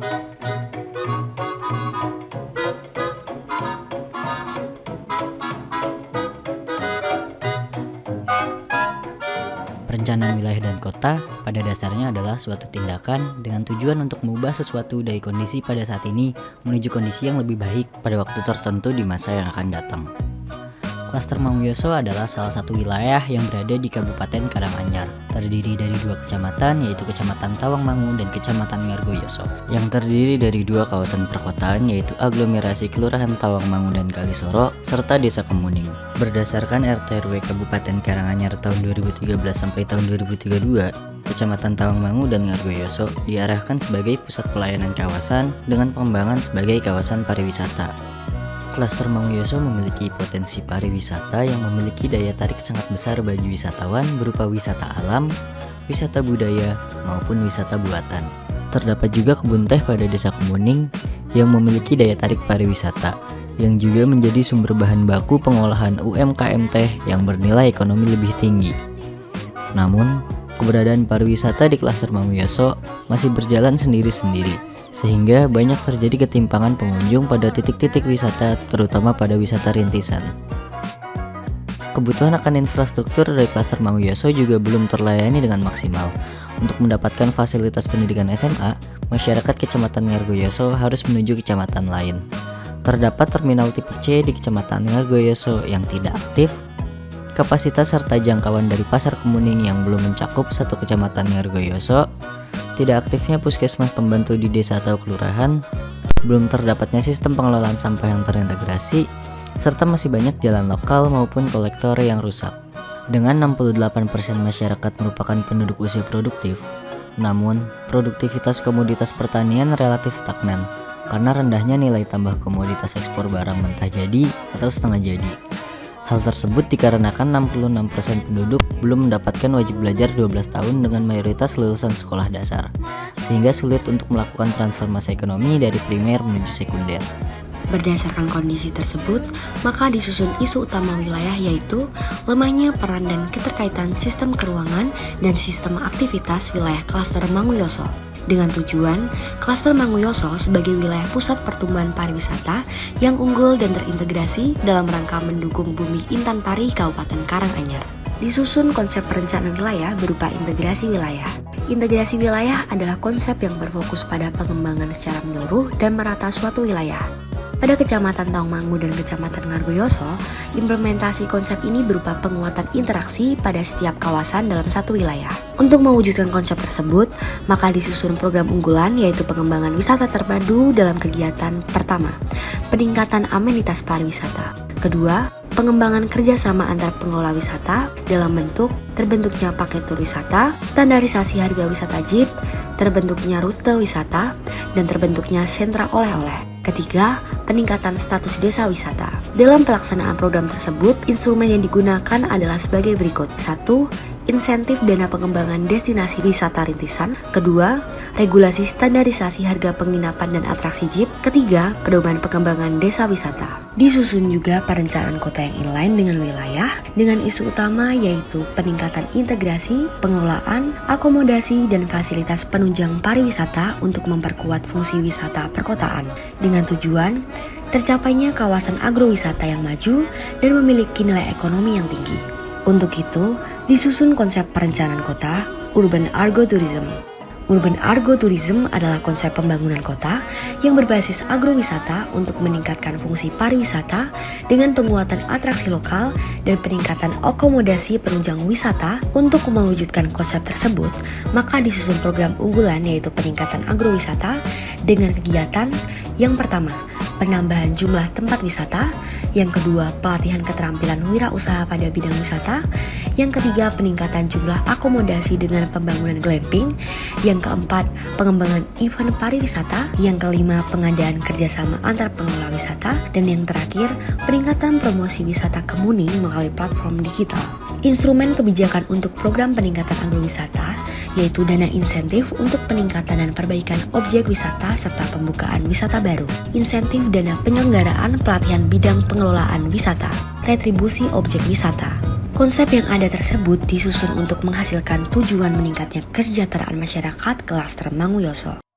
Perencanaan wilayah dan kota pada dasarnya adalah suatu tindakan dengan tujuan untuk mengubah sesuatu dari kondisi pada saat ini menuju kondisi yang lebih baik pada waktu tertentu di masa yang akan datang. Klaster Manguyoso adalah salah satu wilayah yang berada di Kabupaten Karanganyar, terdiri dari dua kecamatan yaitu Kecamatan Tawangmangu dan Kecamatan Ngargoyoso, yang terdiri dari dua kawasan perkotaan yaitu aglomerasi Kelurahan Tawangmangu dan Kalisoro, serta Desa Kemuning. Berdasarkan RT/RW Kabupaten Karanganyar tahun 2013 sampai tahun 2032, Kecamatan Tawangmangu dan Ngargoyoso diarahkan sebagai pusat pelayanan kawasan dengan pengembangan sebagai kawasan pariwisata. Klaster Manguyoso memiliki potensi pariwisata yang memiliki daya tarik sangat besar bagi wisatawan berupa wisata alam, wisata budaya, maupun wisata buatan. Terdapat juga kebun teh pada Desa Kemuning yang memiliki daya tarik pariwisata, yang juga menjadi sumber bahan baku pengolahan UMKM teh yang bernilai ekonomi lebih tinggi. Namun, keberadaan pariwisata di Klaster Manguyoso masih berjalan sendiri-sendiri, sehingga banyak terjadi ketimpangan pengunjung pada titik-titik wisata, terutama pada wisata rintisan. Kebutuhan akan infrastruktur dari Klaster Manguyoso juga belum terlayani dengan maksimal. Untuk mendapatkan fasilitas pendidikan SMA, masyarakat Kecamatan Ngargoyoso harus menuju kecamatan lain. Terdapat terminal tipe C di Kecamatan Ngargoyoso yang tidak aktif, kapasitas serta jangkauan dari Pasar Kemuning yang belum mencakup satu Kecamatan Ngargoyoso, tidak aktifnya puskesmas pembantu di desa atau kelurahan, belum terdapatnya sistem pengelolaan sampah yang terintegrasi, serta masih banyak jalan lokal maupun kolektor yang rusak. Dengan 68% masyarakat merupakan penduduk usia produktif, namun produktivitas komoditas pertanian relatif stagnan karena rendahnya nilai tambah komoditas ekspor barang mentah jadi atau setengah jadi. Hal tersebut dikarenakan 66% penduduk belum mendapatkan wajib belajar 12 tahun dengan mayoritas lulusan sekolah dasar, sehingga sulit untuk melakukan transformasi ekonomi dari primer menuju sekunder. Berdasarkan kondisi tersebut, maka disusun isu utama wilayah yaitu lemahnya peran dan keterkaitan sistem keuangan dan sistem aktivitas wilayah Klaster Manguyoso. Dengan tujuan, Klaster Manguyoso sebagai wilayah pusat pertumbuhan pariwisata yang unggul dan terintegrasi dalam rangka mendukung Bumi Intan Pari Kabupaten Karanganyar. Disusun konsep perencanaan wilayah berupa integrasi wilayah. Integrasi wilayah adalah konsep yang berfokus pada pengembangan secara menyeluruh dan merata suatu wilayah. Pada Kecamatan Tawangmangu dan Kecamatan Ngargoyoso, implementasi konsep ini berupa penguatan interaksi pada setiap kawasan dalam satu wilayah. Untuk mewujudkan konsep tersebut, maka disusun program unggulan yaitu pengembangan wisata terpadu dalam kegiatan pertama, peningkatan amenitas pariwisata. Kedua, pengembangan kerjasama antar pengelola wisata dalam bentuk terbentuknya paket tur wisata, standarisasi harga wisata jeep, terbentuknya rute wisata, dan terbentuknya sentra oleh-oleh. Ketiga, peningkatan status desa wisata. Dalam pelaksanaan program tersebut, instrumen yang digunakan adalah sebagai berikut. 1. Insentif dana pengembangan destinasi wisata rintisan. Kedua, regulasi standarisasi harga penginapan dan atraksi jeep. Ketiga, pedoman pengembangan desa wisata. Disusun juga perencanaan kota yang inline dengan wilayah dengan isu utama yaitu peningkatan integrasi, pengelolaan, akomodasi, dan fasilitas penunjang pariwisata untuk memperkuat fungsi wisata perkotaan dengan tujuan tercapainya kawasan agrowisata yang maju dan memiliki nilai ekonomi yang tinggi. Untuk itu, disusun konsep perencanaan kota, Urban Agrotourism. Urban Agrotourism adalah konsep pembangunan kota yang berbasis agrowisata untuk meningkatkan fungsi pariwisata dengan penguatan atraksi lokal dan peningkatan akomodasi penunjang wisata. Untuk mewujudkan konsep tersebut, maka disusun program unggulan yaitu peningkatan agrowisata dengan kegiatan yang pertama, penambahan jumlah tempat wisata, yang kedua, pelatihan keterampilan wirausaha pada bidang wisata, yang ketiga, peningkatan jumlah akomodasi dengan pembangunan glamping, yang keempat, pengembangan event pariwisata, yang kelima, pengadaan kerjasama antar pengelola wisata, dan yang terakhir, peningkatan promosi wisata Kemuning melalui platform digital. Instrumen kebijakan untuk program peningkatan agrowisata yaitu dana insentif untuk peningkatan dan perbaikan objek wisata serta pembukaan wisata baru, insentif dana penyelenggaraan pelatihan bidang pengelolaan wisata, retribusi objek wisata. Konsep yang ada tersebut disusun untuk menghasilkan tujuan meningkatnya kesejahteraan masyarakat Klaster Manguyoso.